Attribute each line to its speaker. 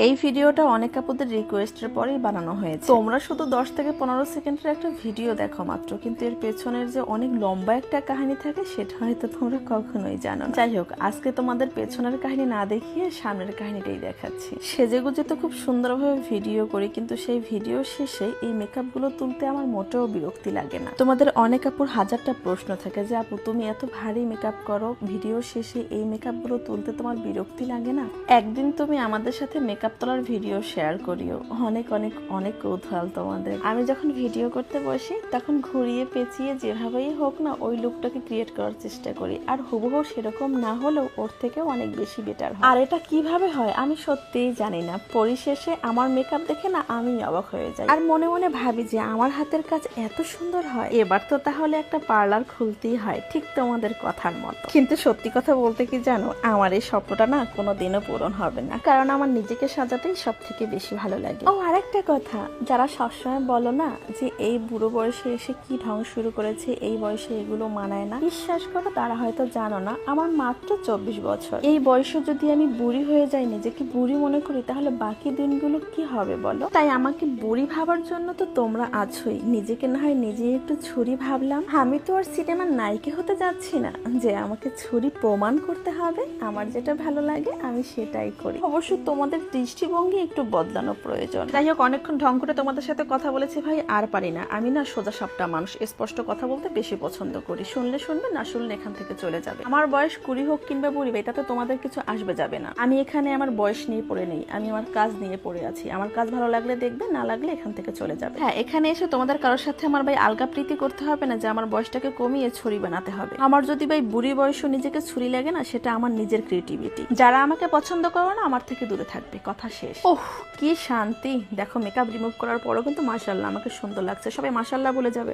Speaker 1: এই ভিডিওটা অনেক আপুদের রিকোয়েস্টের পরেই বানানো হয়েছে। তোমরা শুধু 10 থেকে 15 সেকেন্ডের একটা ভিডিও দেখো মাত্র, কিন্তু এর পেছনের যে অনেক লম্বা একটা কাহিনী থাকে সেটা হয়তো তোমরা কখনোই জানো না। যাই হোক, আজকে তোমাদের পেছনের কাহিনী না দেখিয়ে সামনের কাহিনীটাই দেখাচ্ছি। সেজেগুজে তো খুব সুন্দরভাবে ভিডিও করি, কিন্তু সেই ভিডিও শেষে এই মেকআপ গুলো তুলতে আমার মোটেও বিরক্তি লাগে না। তোমাদের অনেক আপুর হাজারটা প্রশ্ন থাকে যে আপু তুমি এত ভারী মেকআপ করো, ভিডিও শেষে এই মেকআপ গুলো তুলতে তোমার বিরক্তি লাগে না? একদিন তুমি আমাদের সাথে মেকআপ তোলার ভিডিও শেয়ার করিও। অনেক অনেক অনেক কৌতূহল তোমাদের। আমি যখন ভিডিও করতে বসি তখন ঘুরিয়ে পেঁচিয়ে যেভাবেই হোক না ওই লুকটাকে ক্রিয়েট করার চেষ্টা করি, আর হুবহু সেরকম না হলেও ওর থেকেও অনেক বেশি বেটার হয়। আর এটা কিভাবে হয় আমি সত্যিই জানি না। পরিশেষে আমার মেকআপ দেখে না আমি অবাক হয়ে যাই, আর মনে মনে ভাবি যে আমার হাতের কাজ এত সুন্দর হয়, এবার তো তাহলে একটা পার্লার খুলতেই হয়, ঠিক তোমাদের কথার মতো। কিন্তু সত্যি কথা বলতে কি জানো, আমার এই স্বপ্নটা না কোনোদিনও পূরণ হবে না, কারণ আমার নিজেকে সাজাতেই সব থেকে বেশি ভালো লাগে। ও আরেকটা কথা, যারা সবসময় বলো না যে এই বুড়ো বয়সে এসে কি ঢং শুরু করেছে, এই বয়সে এগুলো মানায় না, বিশ্বাস করো তারা হয়তো জানো না আমার মাত্র 24 বছর। এই বয়সে যদি আমি বুড়ি হয়ে যাই, নিজেকে বুড়ি মনে করি, তাহলে বাকি দিনগুলো কি হবে বলো? তাই আমাকে বুড়ি ভাবার জন্য তো তোমরা আছোই, নিজেকে না হয় নিজে একটু ছুরি ভাবলাম। আমি তো আর সিনেমার নায়িকা হতে যাচ্ছি না যে আমাকে ছুরি প্রমাণ করতে হবে। আমার যেটা ভালো লাগে আমি সেটাই করি। অবশ্য তোমাদের দৃষ্টিভঙ্গি একটু বদলানো প্রয়োজন। যাই হোক, অনেকক্ষণ ঢং করে তোমাদের সাথে কথা বলেছি ভাই, আর পারি না। আমি না সোজা সাপটা মানুষ, স্পষ্ট কথা বলতে বেশি পছন্দ করি। শুনলে শুনবে, না শুনলে এখান থেকে চলে যাবে। আমার বয়স 20 হোক কিংবা বুড়ি, এটাতে তোমাদের কিছু আসবে যাবে না। আমি এখানে আমার বয়স নিয়ে পড়ে নেই, আমি আমার কাজ নিয়ে পড়ে আছি। আমার কাজ ভালো লাগলে দেখবে, না লাগলে এখান থেকে চলে যাবে। হ্যাঁ, এখানে এসে তোমাদের কারোর সাথে আমার ভাই আলগা প্রীতি করতে হবে না যে আমার বয়সটাকে কমিয়ে ছুরি বানাতে হবে। আমার যদি ভাই বুড়ি বয়সও নিজেকে ছুরি লাগে না, সেটা আমার নিজের ক্রিয়েটিভিটি। যারা আমাকে পছন্দ করো না, আমার থেকে দূরে থাকবে, কথা শেষ। ওহ কি শান্তি। দেখো মেকআপ রিমুভ করার পরও কিন্তু মাশাআল্লাহ আমাকে সুন্দর লাগছে। সবাই মাশাআল্লাহ বলে যাবে।